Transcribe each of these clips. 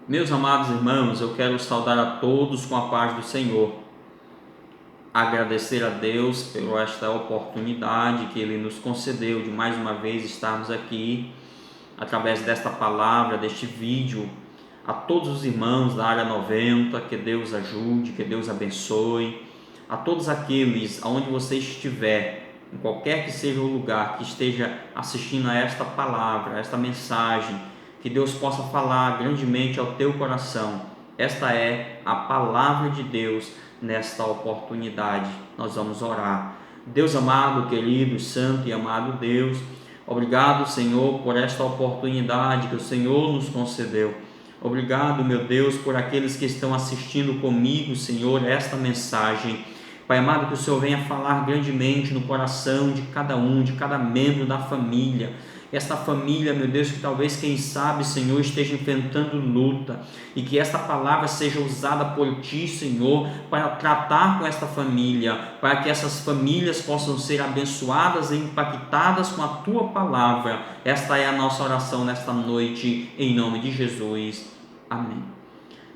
Meus amados irmãos, eu quero saudar a todos com a paz do Senhor. Agradecer a Deus por esta oportunidade que Ele nos concedeu de mais uma vez estarmos aqui, através desta palavra, deste vídeo. A todos os irmãos da área 90, que Deus ajude, que Deus abençoe. A todos aqueles, aonde você estiver, em qualquer que seja o lugar que esteja assistindo a esta palavra, a esta mensagem, que Deus possa falar grandemente ao teu coração. Esta é a palavra de Deus nesta oportunidade. Nós vamos orar. Deus amado, querido, santo e amado Deus, obrigado, Senhor, por esta oportunidade que o Senhor nos concedeu. Obrigado, meu Deus, por aqueles que estão assistindo comigo, Senhor, esta mensagem. Pai amado, que o Senhor venha falar grandemente no coração de cada um, de cada membro da família. Esta família, meu Deus, que talvez, quem sabe, Senhor, esteja enfrentando luta, e que esta palavra seja usada por Ti, Senhor, para tratar com esta família, para que essas famílias possam ser abençoadas e impactadas com a Tua palavra. Esta é a nossa oração nesta noite, em nome de Jesus. Amém.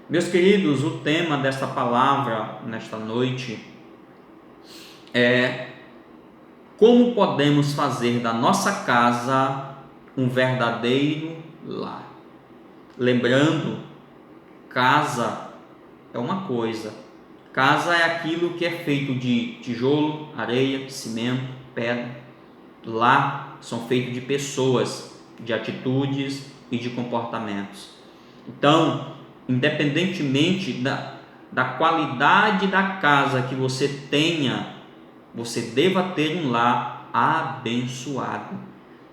Meus queridos, o tema desta palavra nesta noite é: como podemos fazer da nossa casa um verdadeiro lar? Lembrando, casa é uma coisa. Casa é aquilo que é feito de tijolo, areia, cimento, pedra. Lar são feitos de pessoas, de atitudes e de comportamentos. Então, independentemente da qualidade da casa que você tenha, você deva ter um lar abençoado.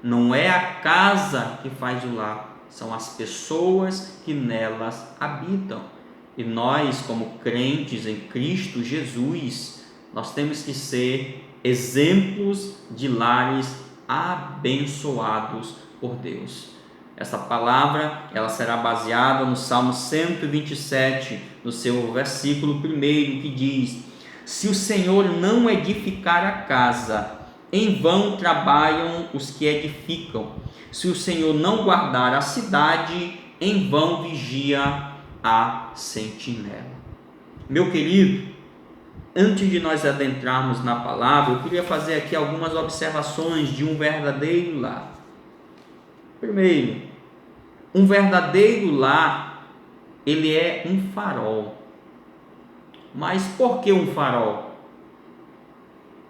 Não é a casa que faz o lar, são as pessoas que nelas habitam. E nós, como crentes em Cristo Jesus, nós temos que ser exemplos de lares abençoados por Deus. Essa palavra, ela será baseada no Salmo 127, no seu versículo 1, que diz: se o Senhor não edificar a casa, em vão trabalham os que edificam. Se o Senhor não guardar a cidade, em vão vigia a sentinela. Meu querido, antes de nós adentrarmos na palavra, eu queria fazer aqui algumas observações de um verdadeiro lar. Primeiro, um verdadeiro lar, ele é um farol. Mas por que um farol?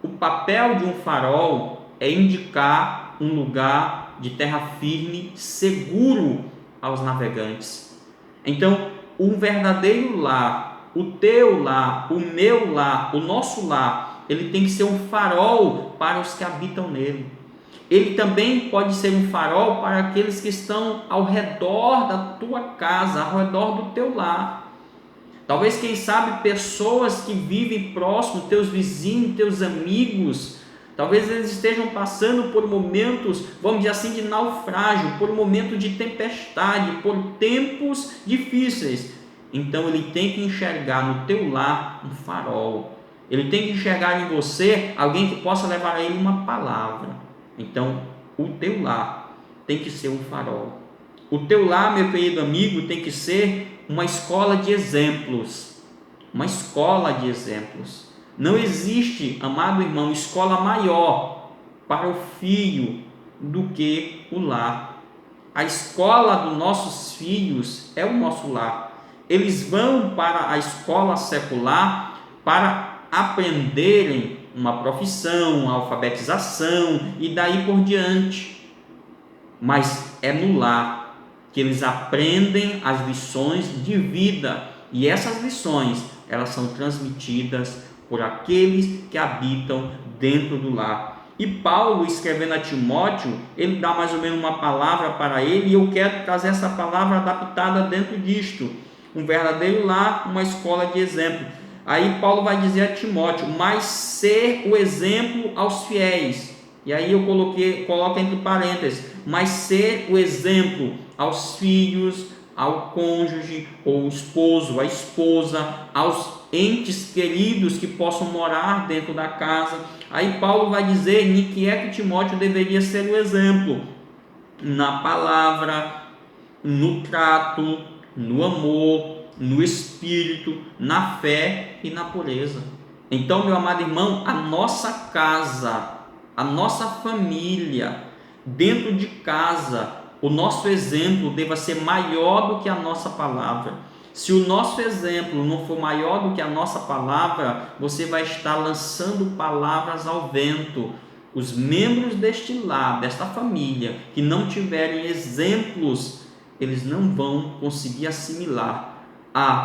O papel de um farol é indicar um lugar de terra firme, seguro aos navegantes. Então, um verdadeiro lar, o teu lar, o meu lar, o nosso lar, ele tem que ser um farol para os que habitam nele. Ele também pode ser um farol para aqueles que estão ao redor da tua casa, ao redor do teu lar. Talvez, quem sabe, pessoas que vivem próximo, teus vizinhos, teus amigos, talvez eles estejam passando por momentos, vamos dizer assim, de naufrágio, por um momento de tempestade, por tempos difíceis. Então ele tem que enxergar no teu lar um farol. Ele tem que enxergar em você alguém que possa levar a ele uma palavra. Então o teu lar tem que ser um farol. O teu lar, meu querido amigo, tem que ser uma escola de exemplos. Uma escola de exemplos. Não existe, amado irmão, escola maior para o filho do que o lar. A escola dos nossos filhos é o nosso lar. Eles vão para a escola secular para aprenderem uma profissão, uma alfabetização e daí por diante. Mas é no lar que eles aprendem as lições de vida, e essas lições, elas são transmitidas por aqueles que habitam dentro do lar. E Paulo, escrevendo a Timóteo, ele dá mais ou menos uma palavra para ele, e eu quero trazer essa palavra adaptada dentro disto. Um verdadeiro lar, uma escola de exemplo. Aí Paulo vai dizer a Timóteo: mas ser o exemplo aos fiéis. E aí eu coloco entre parênteses: mas ser o exemplo aos filhos, ao cônjuge, ou esposo, a esposa, aos entes queridos que possam morar dentro da casa. Aí Paulo vai dizer em que é que Timóteo deveria ser o exemplo: na palavra, no trato, no amor, no espírito, na fé e na pureza. Então, meu amado irmão, a nossa casa, a nossa família, dentro de casa, o nosso exemplo deva ser maior do que a nossa palavra. Se o nosso exemplo não for maior do que a nossa palavra, você vai estar lançando palavras ao vento. Os membros deste lar, desta família, que não tiverem exemplos, eles não vão conseguir assimilar.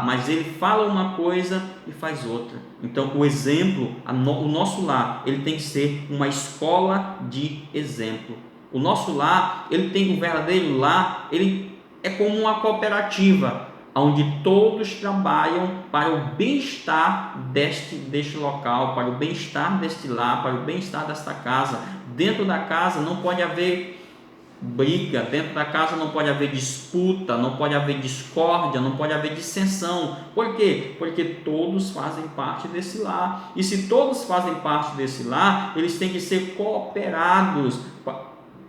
Mas ele fala uma coisa e faz outra. Então, o exemplo, o nosso lar, ele tem que ser uma escola de exemplo. O nosso lar, ele tem um verdadeiro lar, ele é como uma cooperativa, onde todos trabalham para o bem-estar deste local, para o bem-estar deste lar, para o bem-estar desta casa. Dentro da casa não pode haver briga, dentro da casa não pode haver disputa, não pode haver discórdia, não pode haver dissensão. Por quê? Porque todos fazem parte desse lar. E se todos fazem parte desse lar, eles têm que ser cooperados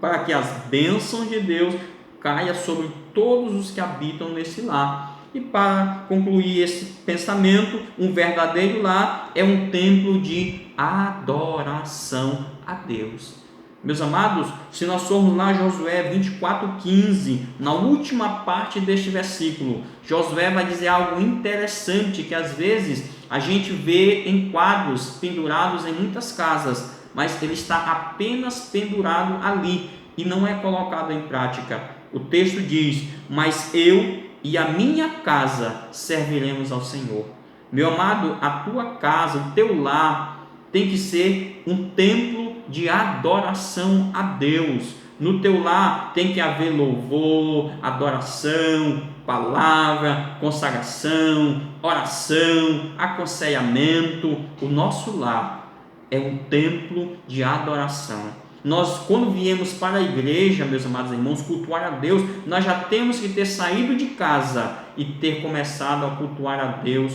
para que as bênçãos de Deus caiam sobre todos os que habitam nesse lar. E para concluir esse pensamento, um verdadeiro lar é um templo de adoração a Deus. Meus amados, se nós formos lá Josué 24:15, na última parte deste versículo, Josué vai dizer algo interessante que às vezes a gente vê em quadros pendurados em muitas casas, mas ele está apenas pendurado ali e não é colocado em prática. O texto diz: mas eu e a minha casa serviremos ao Senhor. Meu amado, a tua casa, o teu lar tem que ser um templo de adoração a Deus. No teu lar tem que haver louvor, adoração, palavra, consagração, oração, aconselhamento. O nosso lar é um templo de adoração. Nós, quando viemos para a igreja, meus amados irmãos, cultuar a Deus, nós já temos que ter saído de casa e ter começado a cultuar a Deus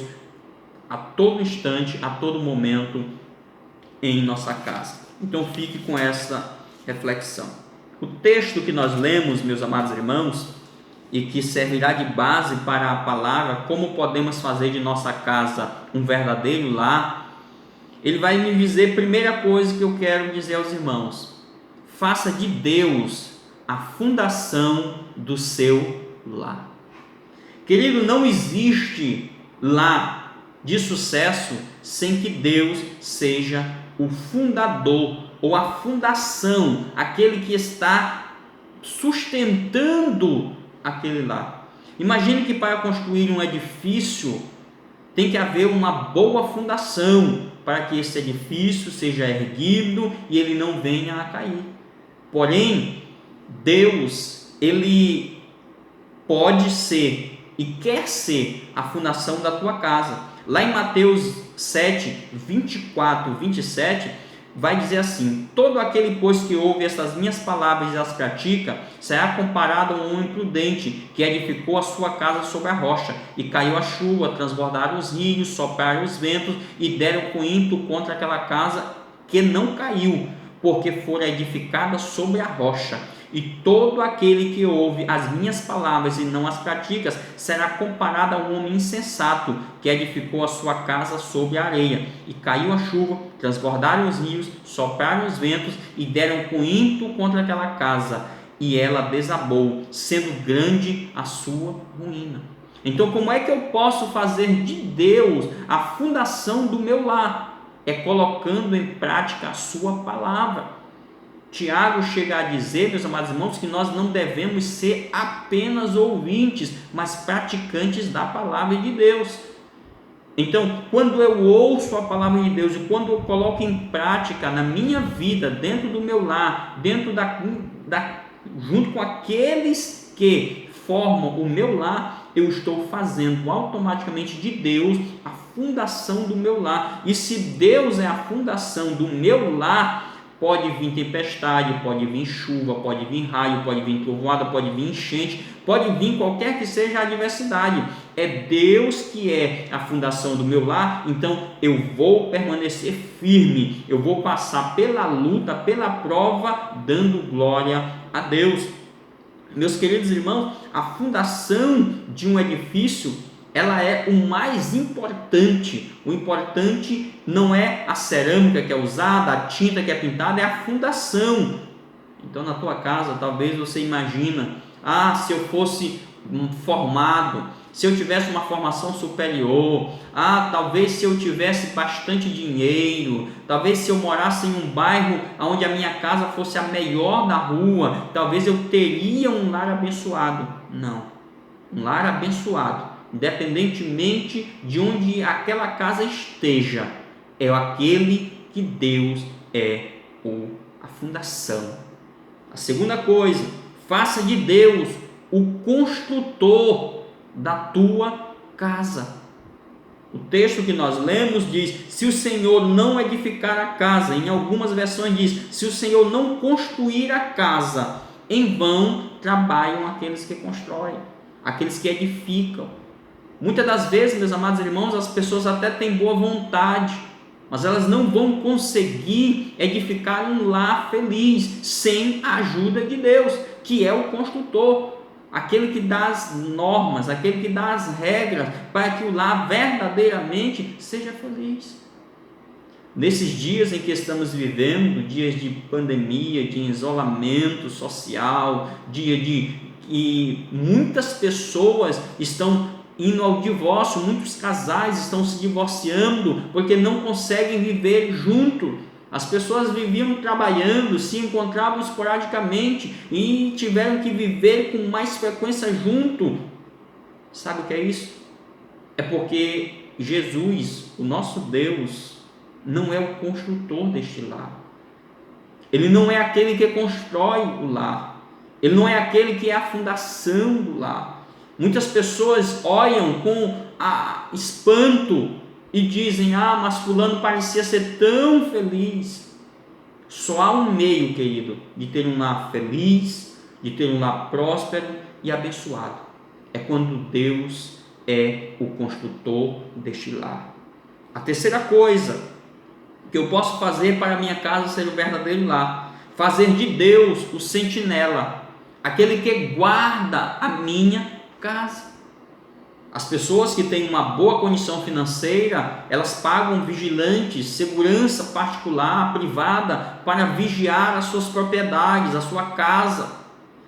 a todo instante, a todo momento em nossa casa. Então fique com essa reflexão. O texto que nós lemos, meus amados irmãos, e que servirá de base para a palavra, como podemos fazer de nossa casa um verdadeiro lar, ele vai me dizer, primeira coisa que eu quero dizer aos irmãos: faça de Deus a fundação do seu lar. Querido, não existe lar de sucesso sem que Deus seja o fundador ou a fundação, aquele que está sustentando aquele lar. Imagine que para construir um edifício tem que haver uma boa fundação para que esse edifício seja erguido e ele não venha a cair. Porém, Deus, ele pode ser e quer ser a fundação da tua casa. Lá em Mateus 7, 24, 27, vai dizer assim: todo aquele, pois, que ouve estas minhas palavras e as pratica, será comparado a um homem prudente, que edificou a sua casa sobre a rocha, e caiu a chuva, transbordaram os rios, sopraram os ventos, e deram com ímpeto contra aquela casa, que não caiu, porque fora edificada sobre a rocha. E todo aquele que ouve as minhas palavras e não as pratica, será comparado a um homem insensato, que edificou a sua casa sobre a areia, e caiu a chuva, transbordaram os rios, sopraram os ventos, e deram com ímpeto contra aquela casa, e ela desabou, sendo grande a sua ruína. Então, como é que eu posso fazer de Deus a fundação do meu lar? É colocando em prática a sua palavra. Tiago chega a dizer, meus amados irmãos, que nós não devemos ser apenas ouvintes, mas praticantes da palavra de Deus. Então, quando eu ouço a palavra de Deus e quando eu coloco em prática na minha vida, dentro do meu lar, dentro junto com aqueles que formam o meu lar, eu estou fazendo automaticamente de Deus a fundação do meu lar. E se Deus é a fundação do meu lar, pode vir tempestade, pode vir chuva, pode vir raio, pode vir trovoada, pode vir enchente, pode vir qualquer que seja a adversidade. É Deus que é a fundação do meu lar, então eu vou permanecer firme, eu vou passar pela luta, pela prova, dando glória a Deus. Meus queridos irmãos, a fundação de um edifício, ela é o mais importante. O importante não é a cerâmica que é usada, a tinta que é pintada, é a fundação. Então, na tua casa, talvez você imagina, se eu fosse formado, se eu tivesse uma formação superior, talvez se eu tivesse bastante dinheiro, talvez se eu morasse em um bairro onde a minha casa fosse a melhor da rua, talvez eu teria um lar abençoado. Não, um lar abençoado, independentemente de onde aquela casa esteja, é aquele que Deus é a fundação. A segunda coisa, faça de Deus o construtor da tua casa. O texto que nós lemos diz: se o Senhor não edificar a casa, em algumas versões diz: se o Senhor não construir a casa, em vão trabalham aqueles que constroem, aqueles que edificam. Muitas das vezes, meus amados irmãos, as pessoas até têm boa vontade, mas elas não vão conseguir edificar um lar feliz sem a ajuda de Deus, que é o construtor, aquele que dá as normas, aquele que dá as regras para que o lar verdadeiramente seja feliz. Nesses dias em que estamos vivendo, dias de pandemia, de isolamento social, e muitas pessoas estão indo ao divórcio, muitos casais estão se divorciando porque não conseguem viver junto. As pessoas viviam trabalhando, se encontravam esporadicamente e tiveram que viver com mais frequência junto. Sabe o que é isso? É porque Jesus, o nosso Deus, não é o construtor deste lar. Ele não é aquele que constrói o lar. Ele não é aquele que é a fundação do lar. Muitas pessoas olham com espanto e dizem: mas fulano parecia ser tão feliz. Só há um meio, querido, de ter um lar feliz, de ter um lar próspero e abençoado. É quando Deus é o construtor deste lar. A terceira coisa que eu posso fazer para a minha casa ser o verdadeiro lar: fazer de Deus o sentinela, aquele que guarda a minha casa. As pessoas que têm uma boa condição financeira, elas pagam vigilantes, segurança particular, privada, para vigiar as suas propriedades, a sua casa,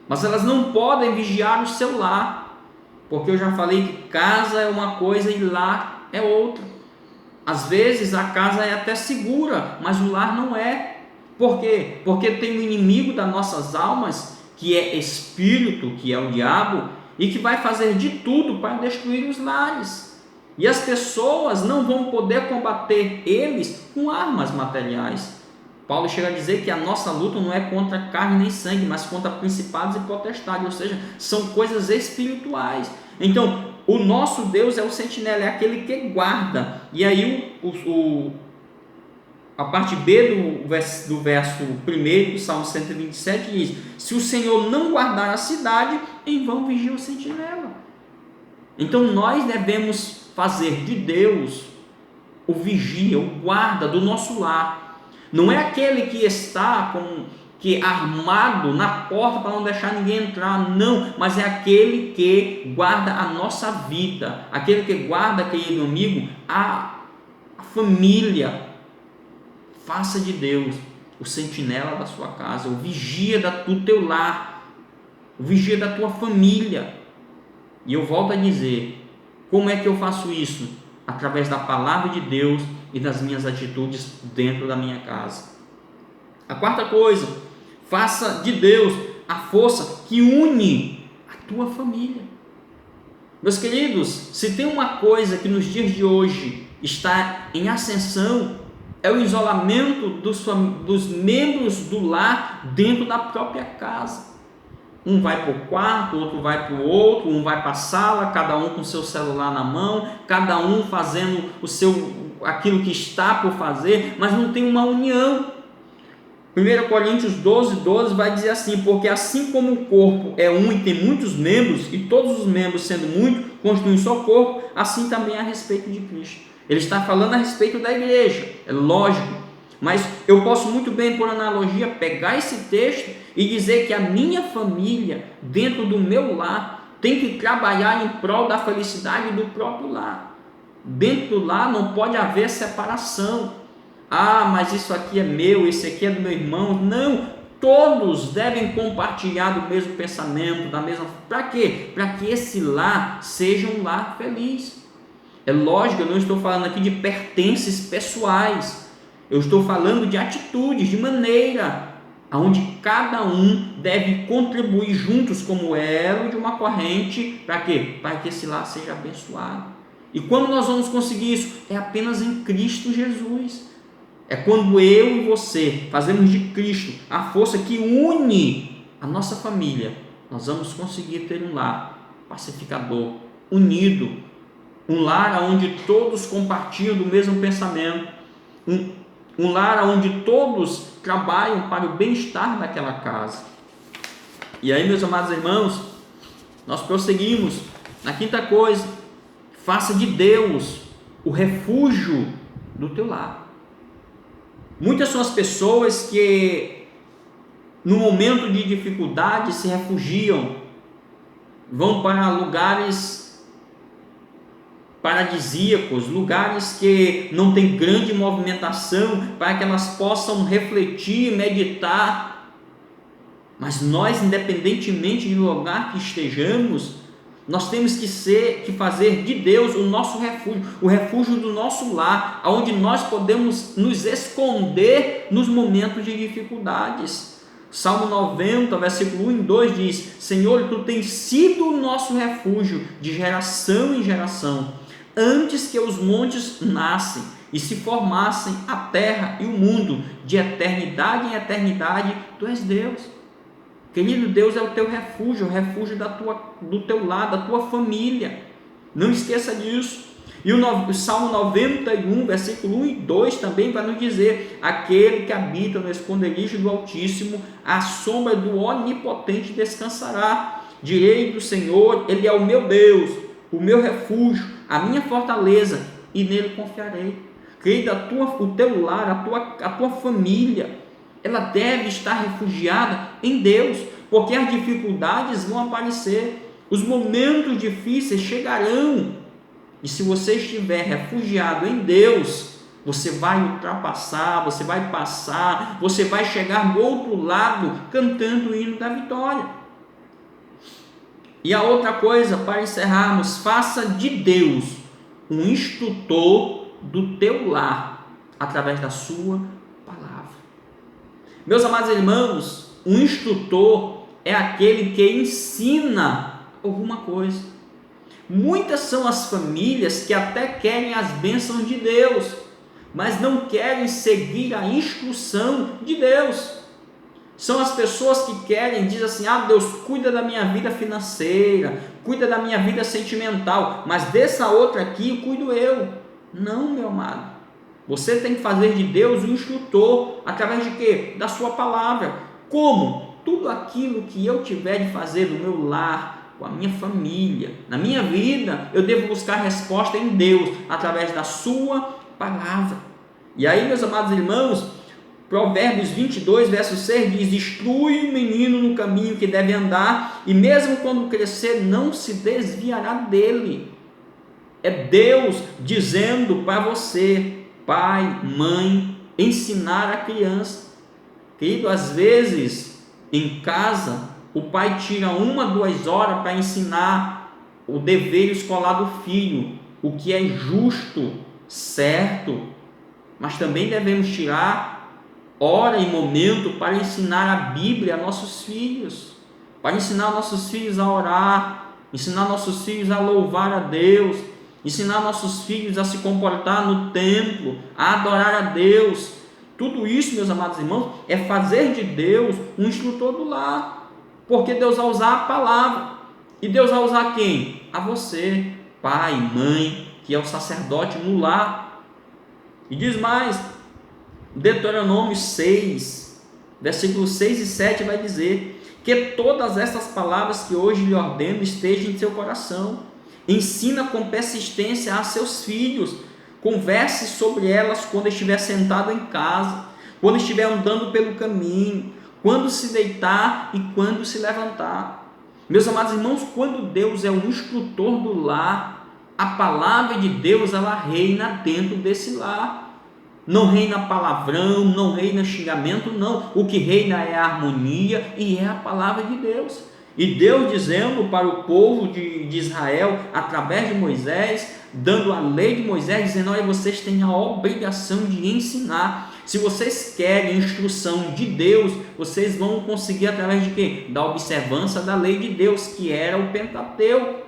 mas elas não podem vigiar o seu lar, porque eu já falei que casa é uma coisa e lar é outra. Às vezes a casa é até segura, mas o lar não é. Por quê? Porque tem o inimigo das nossas almas, que é espírito, que é o diabo, e que vai fazer de tudo para destruir os lares. E as pessoas não vão poder combater eles com armas materiais. Paulo chega a dizer que a nossa luta não é contra carne nem sangue, mas contra principados e potestades, ou seja, são coisas espirituais. Então, o nosso Deus é o sentinela, é aquele que guarda. E aí a parte B do verso 1 do Salmo 127 diz: se o Senhor não guardar a cidade, em vão vigia o sentinela. Então nós devemos fazer de Deus o vigia, o guarda do nosso lar. Não é aquele que está armado na porta para não deixar ninguém entrar, não, mas é aquele que guarda a nossa vida, aquele que guarda, querido amigo, a família. Faça de Deus o sentinela da sua casa, o vigia do teu lar, o vigia da tua família. E eu volto a dizer, como é que eu faço isso? Através da palavra de Deus e das minhas atitudes dentro da minha casa. A quarta coisa, faça de Deus a força que une a tua família. Meus queridos, se tem uma coisa que nos dias de hoje está em ascensão, é o isolamento dos membros do lar dentro da própria casa. Um vai para o quarto, outro vai para o outro, um vai para a sala, cada um com seu celular na mão, cada um fazendo aquilo que está por fazer, mas não tem uma união. 1 Coríntios 12 vai dizer assim: porque assim como o corpo é um e tem muitos membros, e todos os membros sendo muitos constituem só corpo, assim também a respeito de Cristo. Ele está falando a respeito da igreja, é lógico, Mas eu posso muito bem, por analogia, pegar esse texto e dizer que a minha família, dentro do meu lar, tem que trabalhar em prol da felicidade do próprio lar. Dentro do lar não pode haver separação. Ah, mas isso aqui é meu, esse aqui é do meu irmão. Não, todos devem compartilhar do mesmo pensamento, da mesma. Para quê? Para que esse lar seja um lar feliz. É lógico, eu não estou falando aqui de pertences pessoais. Eu estou falando de atitudes, de maneira onde cada um deve contribuir juntos como elo de uma corrente. Para quê? Para que esse lar seja abençoado. E quando nós vamos conseguir isso? É apenas em Cristo Jesus. É quando eu e você fazemos de Cristo a força que une a nossa família, nós vamos conseguir ter um lar pacificador, unido, um lar onde todos compartilham do mesmo pensamento, um lar onde todos trabalham para o bem-estar daquela casa. E aí, meus amados irmãos, nós prosseguimos na quinta coisa: faça de Deus o refúgio do teu lar. Muitas são as pessoas que no momento de dificuldade se refugiam, vão para lugares paradisíacos, lugares que não tem grande movimentação, para que elas possam refletir, meditar. Mas nós, independentemente do lugar que estejamos, nós temos que fazer de Deus o nosso refúgio, o refúgio do nosso lar, onde nós podemos nos esconder nos momentos de dificuldades. Salmo 90, versículo 1 e 2 diz: Senhor, Tu tens sido o nosso refúgio de geração em geração, antes que os montes nascem e se formassem a terra e o mundo, de eternidade em eternidade, Tu és Deus. Querido, Deus é o teu refúgio, o refúgio do teu lar, da tua família. Não esqueça disso. E o Salmo 91, versículo 1 e 2 também vai nos dizer: aquele que habita no esconderijo do Altíssimo, à sombra do Onipotente descansará. Direi do Senhor, Ele é o meu Deus, o meu refúgio, a minha fortaleza, e nele confiarei. Querido, o teu lar, a tua família, ela deve estar refugiada em Deus, porque as dificuldades vão aparecer, os momentos difíceis chegarão, e se você estiver refugiado em Deus, você vai ultrapassar, você vai passar, você vai chegar do outro lado cantando o hino da vitória. E a outra coisa, para encerrarmos: faça de Deus um instrutor do teu lar, através da sua palavra. Meus amados irmãos, um instrutor é aquele que ensina alguma coisa. Muitas são as famílias que até querem as bênçãos de Deus, mas não querem seguir a instrução de Deus. São as pessoas que querem, dizem assim: Deus, cuida da minha vida financeira, cuida da minha vida sentimental, mas dessa outra aqui cuido eu. Não, meu amado. Você tem que fazer de Deus um instrutor, através de quê? Da sua palavra. Como? Tudo aquilo que eu tiver de fazer no meu lar, com a minha família, na minha vida, eu devo buscar resposta em Deus, através da sua palavra. E aí, meus amados irmãos, Provérbios 22, verso 6 diz: instrui o menino no caminho que deve andar, e mesmo quando crescer, não se desviará dele. É Deus dizendo para você, pai, mãe, ensinar a criança. Querido, às vezes, em casa, o pai tira 1-2 horas para ensinar o dever escolar do filho, o que é justo, certo, mas também devemos tirar hora e momento para ensinar a Bíblia a nossos filhos, para ensinar nossos filhos a orar, ensinar nossos filhos a louvar a Deus, ensinar nossos filhos a se comportar no templo, a adorar a Deus. Tudo isso, meus amados irmãos, é fazer de Deus um instrutor do lar. Porque Deus vai usar a palavra. E Deus vai usar quem? A você, pai, mãe, que é o sacerdote no lar. E diz mais, Deuteronômio 6, versículos 6 e 7 vai dizer: que todas essas palavras que hoje lhe ordeno estejam em seu coração. Ensina com persistência a seus filhos. Converse sobre elas quando estiver sentado em casa, quando estiver andando pelo caminho, quando se deitar e quando se levantar. Meus amados irmãos, quando Deus é o instrutor do lar, a palavra de Deus ela reina dentro desse lar. Não reina palavrão, não reina xingamento, não. O que reina é a harmonia e é a palavra de Deus. E Deus dizendo para o povo de Israel, através de Moisés, dando a lei de Moisés, dizendo: olha, vocês têm a obrigação de ensinar. Se vocês querem instrução de Deus, vocês vão conseguir através de quê? Da observância da lei de Deus, que era o Pentateuco.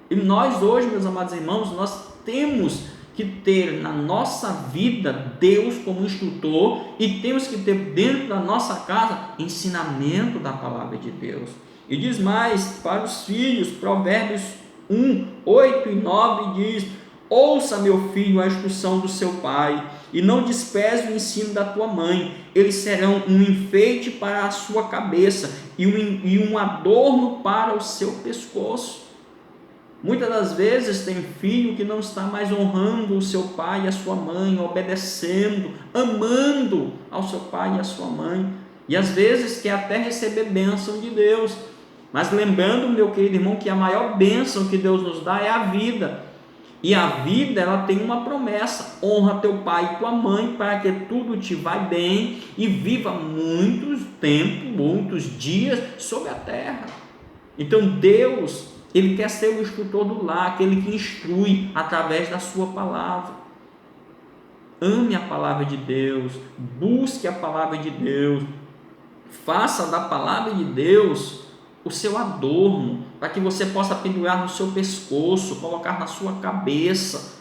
E nós hoje, meus amados irmãos, nós temos que ter na nossa vida Deus como instrutor e temos que ter dentro da nossa casa ensinamento da palavra de Deus. E diz mais para os filhos, Provérbios 1, 8 e 9 diz: ouça, meu filho, a instrução do seu pai e não despreze o ensino da tua mãe, eles serão um enfeite para a sua cabeça e um adorno para o seu pescoço. Muitas das vezes tem filho que não está mais honrando o seu pai e a sua mãe, obedecendo, amando ao seu pai e a sua mãe, e às vezes quer até receber bênção de Deus, mas lembrando, meu querido irmão, que a maior bênção que Deus nos dá é a vida, e a vida ela tem uma promessa: honra teu pai e tua mãe para que tudo te vá bem e viva muitos tempos, muitos dias sobre a terra. Então Deus, Ele quer ser o instrutor do lar, aquele que instrui através da sua palavra. Ame a palavra de Deus, busque a palavra de Deus, faça da palavra de Deus o seu adorno, para que você possa pendurar no seu pescoço, colocar na sua cabeça.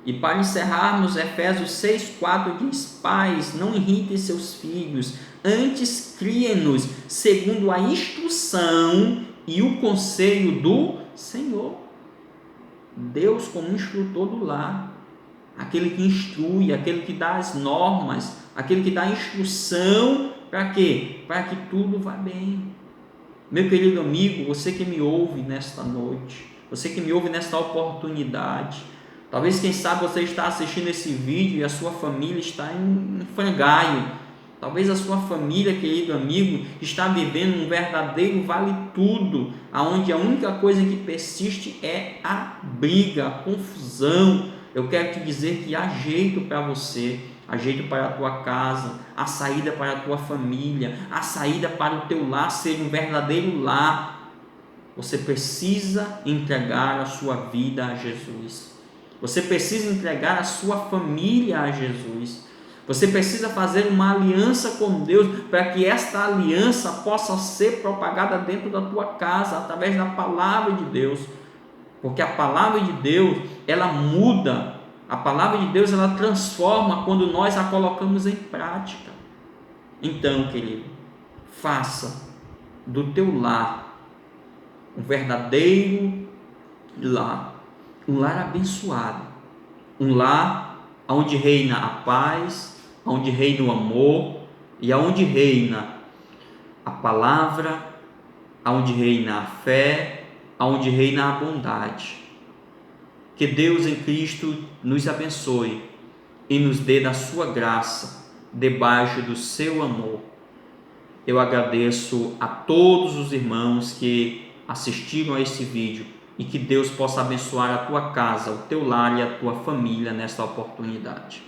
E para encerrarmos, Efésios 6,4 diz: pais, não irritem seus filhos, antes criem-nos segundo a instrução e o conselho do Senhor. Deus como instrutor do lar, aquele que instrui, aquele que dá as normas, aquele que dá a instrução, para quê? Para que tudo vá bem. Meu querido amigo, você que me ouve nesta noite, você que me ouve nesta oportunidade, talvez, quem sabe, você está assistindo esse vídeo e a sua família está em frangalho. Talvez a sua família, querido amigo, está vivendo um verdadeiro vale-tudo, onde a única coisa que persiste é a briga, a confusão. Eu quero te dizer que há jeito para você, há jeito para a tua casa, há saída para a tua família, há saída para o teu lar ser um verdadeiro lar. Você precisa entregar a sua vida a Jesus. Você precisa entregar a sua família a Jesus. Você precisa fazer uma aliança com Deus, para que esta aliança possa ser propagada dentro da tua casa, através da palavra de Deus. Porque a palavra de Deus, ela muda, a palavra de Deus, ela transforma quando nós a colocamos em prática. Então, querido, faça do teu lar um verdadeiro lar, um lar abençoado, um lar onde reina a paz, onde reina o amor e onde reina a palavra, onde reina a fé, onde reina a bondade. Que Deus em Cristo nos abençoe e nos dê da sua graça, debaixo do seu amor. Eu agradeço a todos os irmãos que assistiram a esse vídeo e que Deus possa abençoar a tua casa, o teu lar e a tua família nesta oportunidade.